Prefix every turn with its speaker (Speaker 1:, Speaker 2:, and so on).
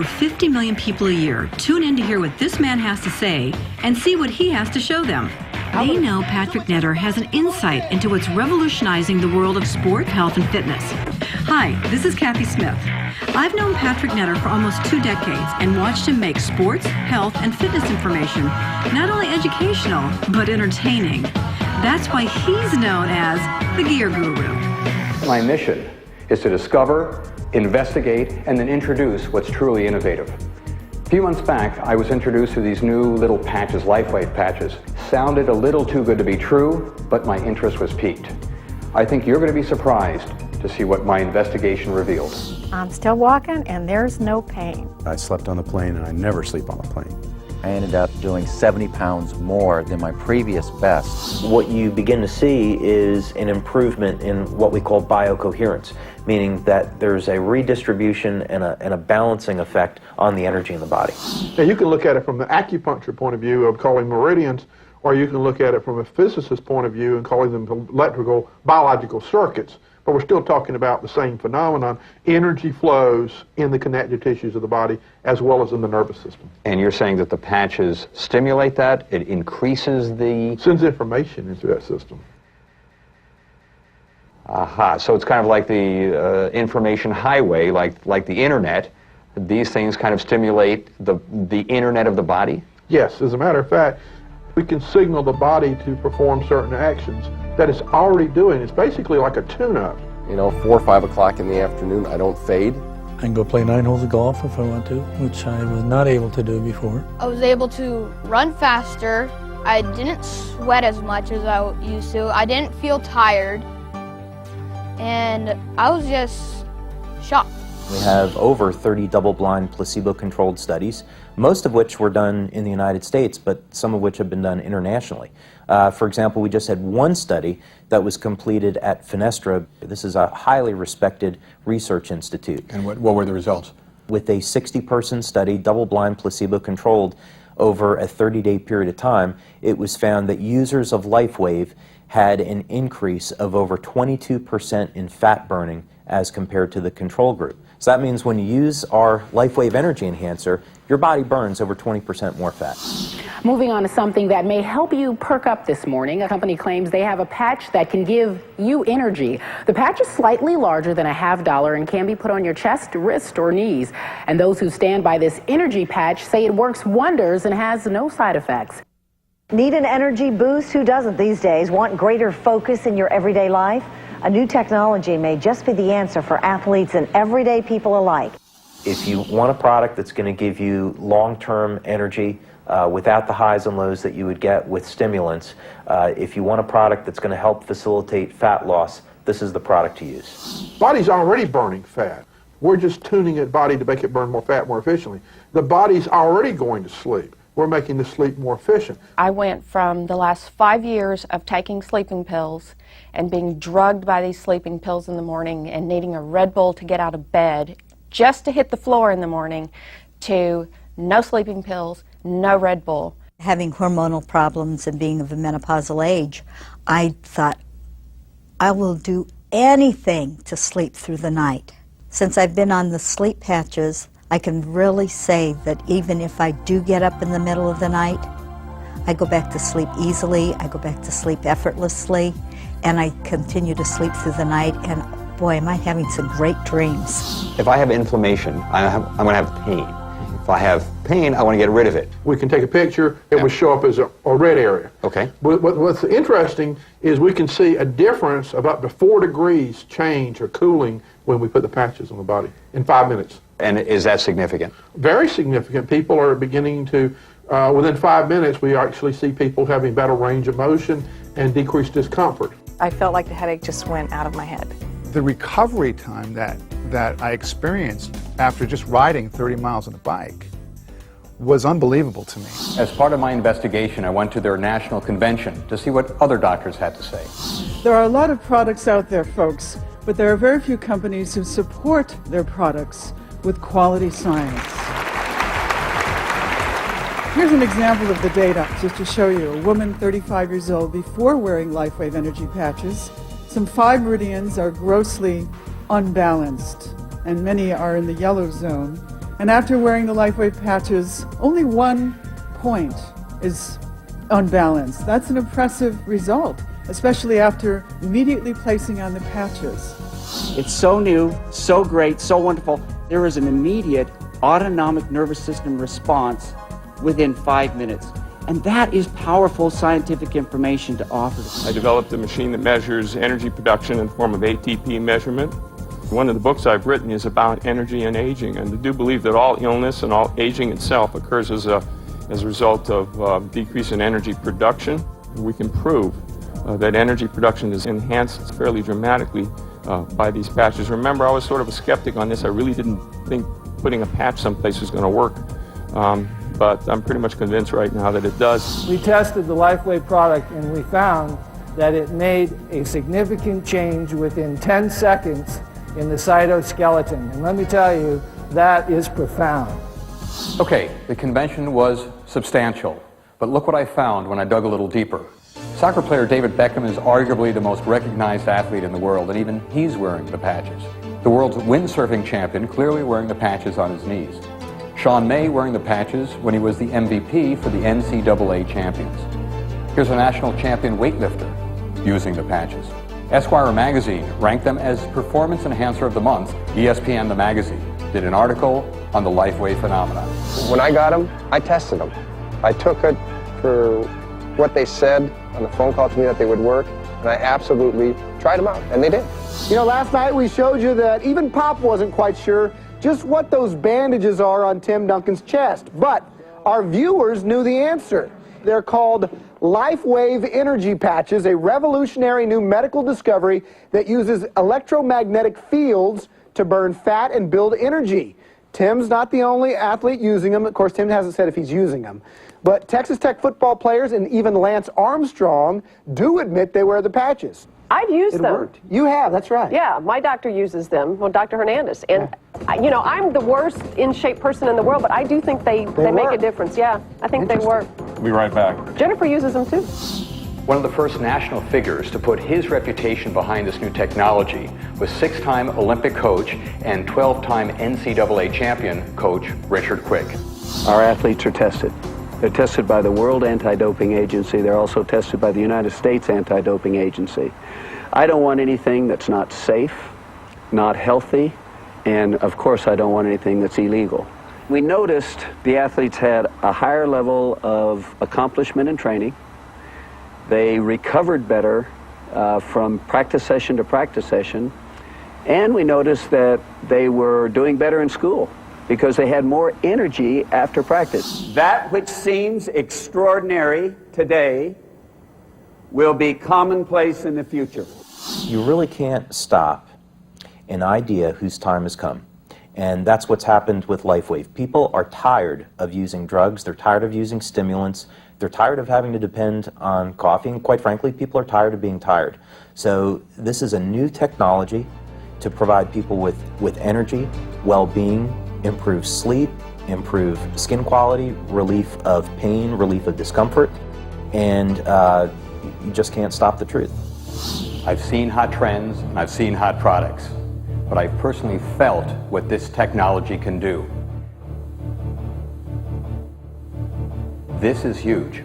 Speaker 1: over 50 million people a year tune in to hear what this man has to say and see what he has to show them. They know Patrick Netter has an insight into what's revolutionizing the world of sport, health, and fitness. Hi, this is Kathy Smith. I've known Patrick Netter for almost 2 decades and watched him make sports, health, and fitness information not only educational, but entertaining. That's why he's known as the Gear Guru.
Speaker 2: My mission is to discover, investigate, and then introduce what's truly innovative. A few months back, I was introduced to these new little patches, Lifewave patches. Sounded a little too good to be true, but my interest was piqued. I think you're going to be surprised to see what my investigation revealed.
Speaker 3: I'm still walking and there's no pain.
Speaker 4: I slept on the plane and I never sleep on the plane.
Speaker 5: I ended up doing 70 pounds more than my previous best.
Speaker 6: What you begin to see is an improvement in what we call biocoherence, meaning that there's a redistribution and a balancing effect on the energy in the body.
Speaker 7: Now you can look at it from the acupuncture point of view of calling meridians, or you can look at it from a physicist's point of view and calling them electrical biological circuits. But we're still talking about the same phenomenon. Energy flows in the connective tissues of the body as well as in the nervous system.
Speaker 2: And you're saying that the patches stimulate that? It increases the...
Speaker 7: Sends information into that system.
Speaker 2: Aha, so it's kind of like the information highway, like the internet. These things kind of stimulate the internet of the body?
Speaker 7: Yes, as a matter of fact, we can signal the body to perform certain actions that it's already doing. It's basically like a tune-up.
Speaker 8: You know, 4 or 5 o'clock in the afternoon, I don't fade.
Speaker 9: I can go play 9 holes of golf if I want to, which I was not able to do before.
Speaker 10: I was able to run faster. I didn't sweat as much as I used to. I didn't feel tired. And I was just shocked.
Speaker 5: We have over 30 double-blind placebo-controlled studies, most of which were done in the United States, but some of which have been done internationally. For example, we just had one study that was completed at Fenestra. This is a highly respected research institute.
Speaker 4: And what were the results?
Speaker 5: With a 60-person study, double-blind placebo-controlled, over a 30-day period of time, it was found that users of Lifewave had an increase of over 22% in fat burning as compared to the control group. So that means when you use our Lifewave Energy Enhancer, your body burns over 20% more fat.
Speaker 11: Moving on to something that may help you perk up this morning. A company claims they have a patch that can give you energy. The patch is slightly larger than a $50 and can be put on your chest, wrist, or knees. And those who stand by this energy patch say it works wonders and has no side effects.
Speaker 12: Need an energy boost? Who doesn't these days? Want greater focus in your everyday life? A new technology may just be the answer for athletes and everyday people alike.
Speaker 6: If you want a product that's going to give you long-term energy without the highs and lows that you would get with stimulants, if you want a product that's going to help facilitate fat loss, this is the product to use.
Speaker 7: Body's already burning fat. We're just tuning the body to make it burn more fat more efficiently. The body's already going to sleep. We're making the sleep more efficient.
Speaker 13: I went from the last 5 years of taking sleeping pills and being drugged by these sleeping pills in the morning and needing a Red Bull to get out of bed just to hit the floor in the morning, to no sleeping pills, no Red Bull.
Speaker 14: Having hormonal problems and being of a menopausal age, I thought, I will do anything to sleep through the night. Since I've been on the sleep patches, I can really say that even if I do get up in the middle of the night, I go back to sleep easily, I go back to sleep effortlessly, and I continue to sleep through the night, and boy, am I having some great dreams.
Speaker 2: If I have inflammation, I'm going to have pain. If I have pain, I want to get rid of it.
Speaker 7: We can take a picture, it will show up as a red area.
Speaker 2: Okay.
Speaker 7: What's interesting is we can see a difference of up to 4 degrees change or cooling when we put the patches on the body in 5 minutes.
Speaker 2: And is that significant?
Speaker 7: Very significant. People are beginning to, within 5 minutes, we actually see people having better range of motion and decreased discomfort.
Speaker 3: I felt like the headache just went out of my head.
Speaker 4: The recovery time that I experienced after just riding 30 miles on a bike was unbelievable to me.
Speaker 2: As part of my investigation, I went to their national convention to see what other doctors had to say.
Speaker 15: There are a lot of products out there, folks, but there are very few companies who support their products with quality science. Here's an example of the data, just to show you. A woman 35 years old before wearing Lifewave energy patches. Some 5 meridians are grossly unbalanced, and many are in the yellow zone. And after wearing the Lifewave patches, only 1 point is unbalanced. That's an impressive result, especially after immediately placing on the patches.
Speaker 16: It's so new, so great, so wonderful. There is an immediate autonomic nervous system response within 5 minutes. And that is powerful scientific information to offer.
Speaker 17: I developed a machine that measures energy production in the form of ATP measurement. One of the books I've written is about energy and aging, and I do believe that all illness and all aging itself occurs as a result of decrease in energy production. We can prove that energy production is enhanced fairly dramatically by these patches. Remember, I was sort of a skeptic on this. I really didn't think putting a patch someplace was going to work, but I'm pretty much convinced right now that it does.
Speaker 18: We tested the Lifewave product and we found that it made a significant change within 10 seconds in the cytoskeleton. And let me tell you, that is profound.
Speaker 2: Okay, the convention was substantial, but look what I found when I dug a little deeper. Soccer player David Beckham is arguably the most recognized athlete in the world, and even he's wearing the patches. The world's windsurfing champion clearly wearing the patches on his knees. Sean May wearing the patches when he was the MVP for the NCAA champions. Here's a national champion weightlifter using the patches. Esquire magazine ranked them as Performance Enhancer of the Month. ESPN, the magazine, did an article on the Lifewave phenomenon.
Speaker 19: When I got them, I tested them. I took it for what they said on the phone call to me that they would work, and I absolutely tried them out, and they did.
Speaker 20: You know, last night we showed you that even Pop wasn't quite sure just what those bandages are on Tim Duncan's chest, but our viewers knew the answer. They're called Lifewave energy patches, a revolutionary new medical discovery that uses electromagnetic fields to burn fat and build energy. Tim's not the only athlete using them. Of course, Tim hasn't said if he's using them. But Texas Tech football players and even Lance Armstrong do admit they wear the patches.
Speaker 21: I've used them.
Speaker 20: It worked. You have, that's right.
Speaker 21: Yeah, my doctor uses them, well, Dr. Hernandez. And, you know, I'm the worst in-shape person in the world, but I do think they make a difference. Yeah, I think they work.
Speaker 2: We'll be right back.
Speaker 21: Jennifer uses them too.
Speaker 2: One of the first national figures to put his reputation behind this new technology was 6-time Olympic coach and 12-time NCAA champion coach Richard Quick.
Speaker 22: Our athletes are tested. They're tested by the World Anti-Doping Agency. They're also tested by the United States Anti-Doping Agency. I don't want anything that's not safe, not healthy, and of course I don't want anything that's illegal. We noticed the athletes had a higher level of accomplishment in training. They recovered better from practice session to practice session, and we noticed that they were doing better in school because they had more energy after practice.
Speaker 16: That which seems extraordinary today will be commonplace in the future.
Speaker 5: You really can't stop an idea whose time has come. And that's what's happened with Lifewave. People are tired of using drugs. They're tired of using stimulants. They're tired of having to depend on coffee. And quite frankly, people are tired of being tired. So this is a new technology to provide people with energy, well-being, improved sleep, improved skin quality, relief of pain, relief of discomfort, and you just can't stop the truth.
Speaker 2: I've seen hot trends and I've seen hot products, but I've personally felt what this technology can do. This is huge.